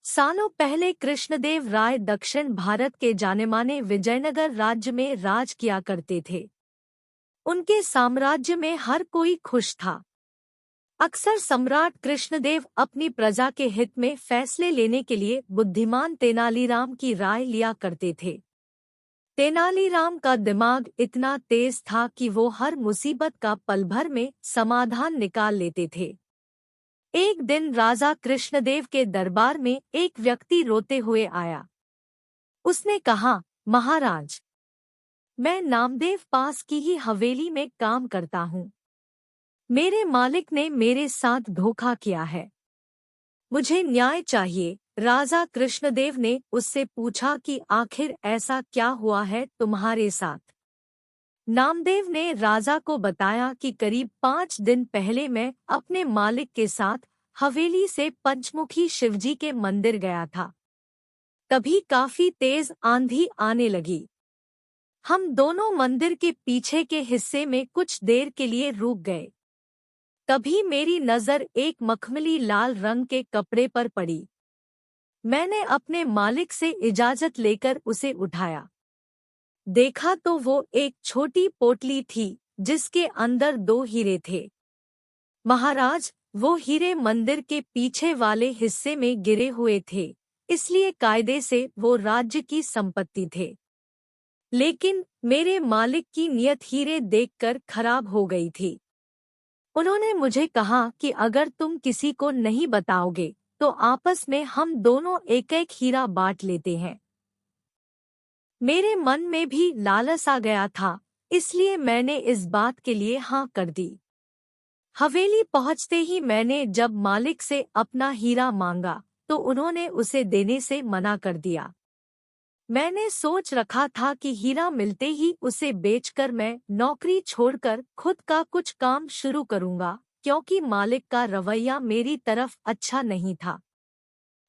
सालों पहले कृष्णदेव राय दक्षिण भारत के जानेमाने विजयनगर राज्य में राज किया करते थे। उनके साम्राज्य में हर कोई खुश था। अक्सर सम्राट कृष्णदेव अपनी प्रजा के हित में फैसले लेने के लिए बुद्धिमान तेनालीराम की राय लिया करते थे। तेनालीराम का दिमाग इतना तेज था कि वो हर मुसीबत का पल भर में समाधान निकाल लेते थे। एक दिन राजा कृष्णदेव के दरबार में एक व्यक्ति रोते हुए आया। उसने कहा, महाराज, मैं नामदेव पास की ही हवेली में काम करता हूँ। मेरे मालिक ने मेरे साथ धोखा किया है। मुझे न्याय चाहिए। राजा कृष्णदेव ने उससे पूछा कि आखिर ऐसा क्या हुआ है तुम्हारे साथ। नामदेव ने राजा को बताया कि करीब 5 दिन पहले मैं अपने मालिक के साथ हवेली से पंचमुखी शिवजी के मंदिर गया था। तभी काफी तेज आंधी आने लगी। हम दोनों मंदिर के पीछे के हिस्से में कुछ देर के लिए रुक गए। तभी मेरी नजर एक मखमली लाल रंग के कपड़े पर पड़ी। मैंने अपने मालिक से इजाजत लेकर उसे उठाया। देखा तो वो एक छोटी पोटली थी जिसके अंदर 2 हीरे थे। महाराज, वो हीरे मंदिर के पीछे वाले हिस्से में गिरे हुए थे, इसलिए कायदे से वो राज्य की संपत्ति थे। लेकिन मेरे मालिक की नीयत हीरे देखकर खराब हो गई थी। उन्होंने मुझे कहा कि अगर तुम किसी को नहीं बताओगे तो आपस में हम दोनों एक एक हीरा बांट लेते हैं। मेरे मन में भी लालच आ गया था, इसलिए मैंने इस बात के लिए हाँ कर दी। हवेली पहुंचते ही मैंने जब मालिक से अपना हीरा मांगा तो उन्होंने उसे देने से मना कर दिया। मैंने सोच रखा था कि हीरा मिलते ही उसे बेचकर मैं नौकरी छोड़कर खुद का कुछ काम शुरू करूंगा, क्योंकि मालिक का रवैया मेरी तरफ अच्छा नहीं था।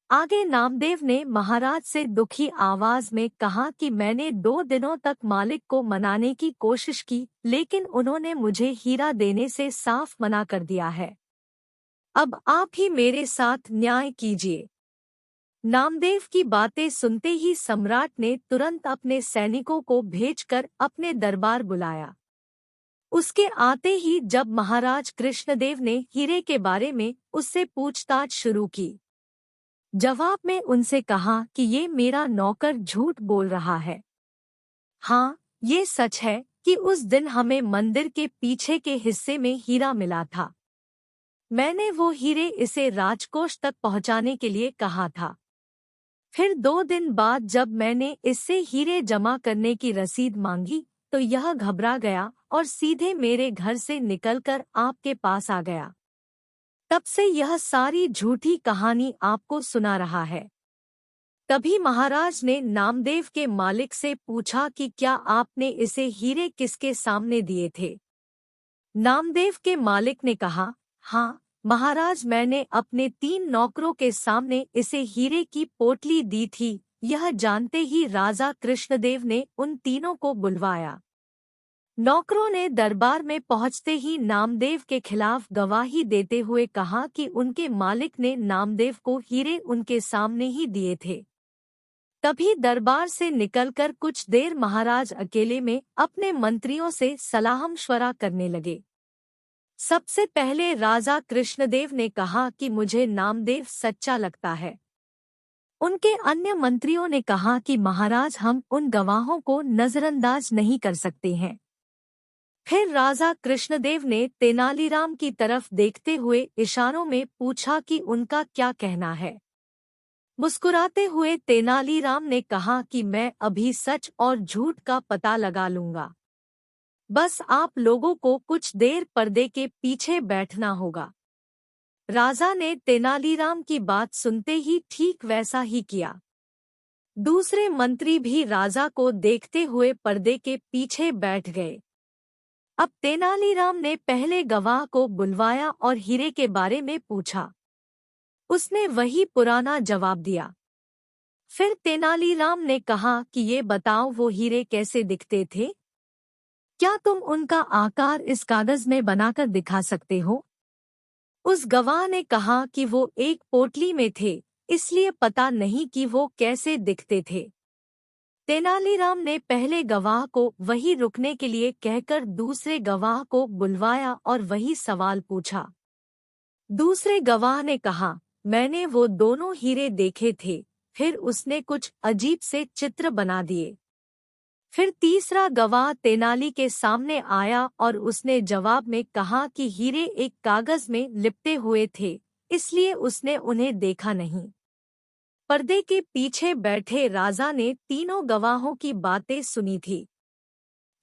आगे नामदेव ने महाराज से दुखी आवाज में कहा कि मैंने 2 दिनों तक मालिक को मनाने की कोशिश की, लेकिन उन्होंने मुझे हीरा देने से साफ मना कर दिया है। अब आप ही मेरे साथ न्याय कीजिए। नामदेव की बातें सुनते ही सम्राट ने तुरंत अपने सैनिकों को भेजकर अपने दरबार बुलाया। उसके आते ही जब महाराज कृष्णदेव ने हीरे के बारे में उससे पूछताछ शुरू की, जवाब में उनसे कहा कि ये मेरा नौकर झूठ बोल रहा है। हाँ, ये सच है कि उस दिन हमें मंदिर के पीछे के हिस्से में हीरा मिला था। मैंने वो हीरे इसे राजकोष तक पहुंचाने के लिए कहा था। फिर 2 दिन बाद जब मैंने इससे हीरे जमा करने की रसीद मांगी तो यह घबरा गया और सीधे मेरे घर से निकलकर आपके पास आ गया। तब से यह सारी झूठी कहानी आपको सुना रहा है। तभी महाराज ने नामदेव के मालिक से पूछा कि क्या आपने इसे हीरे किसके सामने दिए थे। नामदेव के मालिक ने कहा, हाँ महाराज, मैंने अपने 3 नौकरों के सामने इसे हीरे की पोटली दी थी। यह जानते ही राजा कृष्णदेव ने उन तीनों को बुलवाया। नौकरों ने दरबार में पहुंचते ही नामदेव के खिलाफ गवाही देते हुए कहा कि उनके मालिक ने नामदेव को हीरे उनके सामने ही दिए थे। तभी दरबार से निकलकर कुछ देर महाराज अकेले में अपने मंत्रियों से सलाह-मशवरा करने लगे। सबसे पहले राजा कृष्णदेव ने कहा कि मुझे नामदेव सच्चा लगता है। उनके अन्य मंत्रियों ने कहा कि महाराज, हम उन गवाहों को नजरअंदाज नहीं कर सकते हैं। फिर राजा कृष्णदेव ने तेनालीराम की तरफ देखते हुए इशारों में पूछा कि उनका क्या कहना है। मुस्कुराते हुए तेनालीराम ने कहा कि मैं अभी सच और झूठ का पता लगा लूंगा। बस आप लोगों को कुछ देर पर्दे के पीछे बैठना होगा। राजा ने तेनालीराम की बात सुनते ही ठीक वैसा ही किया। दूसरे मंत्री भी राजा को देखते हुए पर्दे के पीछे बैठ गए। अब तेनालीराम ने पहले गवाह को बुलवाया और हीरे के बारे में पूछा। उसने वही पुराना जवाब दिया। फिर तेनालीराम ने कहा कि ये बताओ, वो हीरे कैसे दिखते थे? क्या तुम उनका आकार इस कागज में बनाकर दिखा सकते हो? उस गवाह ने कहा कि वो एक पोटली में थे, इसलिए पता नहीं कि वो कैसे दिखते थे। तेनालीराम ने पहले गवाह को वहीं रुकने के लिए कहकर दूसरे गवाह को बुलवाया और वही सवाल पूछा। दूसरे गवाह ने कहा, मैंने वो दोनों हीरे देखे थे। फिर उसने कुछ अजीब से चित्र बना दिए। फिर तीसरा गवाह तेनाली के सामने आया और उसने जवाब में कहा कि हीरे एक कागज में लिपटे हुए थे, इसलिए उसने उन्हें देखा नहीं। पर्दे के पीछे बैठे राजा ने तीनों गवाहों की बातें सुनी थी।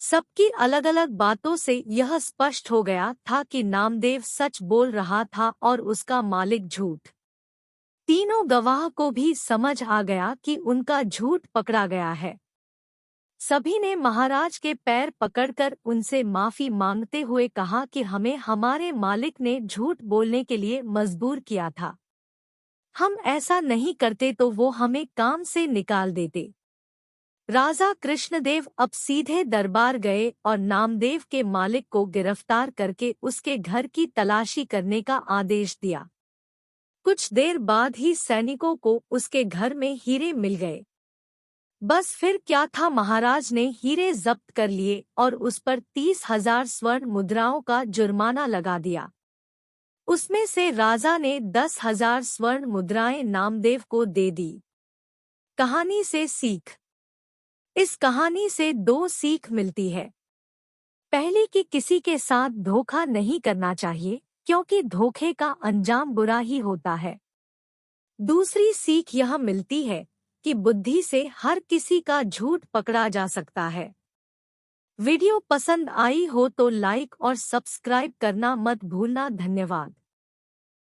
सबकी अलग अलग बातों से यह स्पष्ट हो गया था कि नामदेव सच बोल रहा था और उसका मालिक झूठ। तीनों गवाह को भी समझ आ गया कि उनका झूठ पकड़ा गया है। सभी ने महाराज के पैर पकड़कर उनसे माफी मांगते हुए कहा कि हमें हमारे मालिक ने झूठ बोलने के लिए मजबूर किया था। हम ऐसा नहीं करते तो वो हमें काम से निकाल देते। राजा कृष्णदेव अब सीधे दरबार गए और नामदेव के मालिक को गिरफ्तार करके उसके घर की तलाशी करने का आदेश दिया। कुछ देर बाद ही सैनिकों को उसके घर में हीरे मिल गए। बस फिर क्या था, महाराज ने हीरे जब्त कर लिए और उस पर 30,000 स्वर्ण मुद्राओं का जुर्माना लगा दिया। उसमें से राजा ने 10,000 स्वर्ण मुद्राएं नामदेव को दे दी। कहानी से सीख। इस कहानी से 2 सीख मिलती है। पहली कि किसी के साथ धोखा नहीं करना चाहिए, क्योंकि धोखे का अंजाम बुरा ही होता है। दूसरी सीख यह मिलती है कि बुद्धि से हर किसी का झूठ पकड़ा जा सकता है। वीडियो पसंद आई हो तो लाइक और सब्सक्राइब करना मत भूलना। धन्यवाद।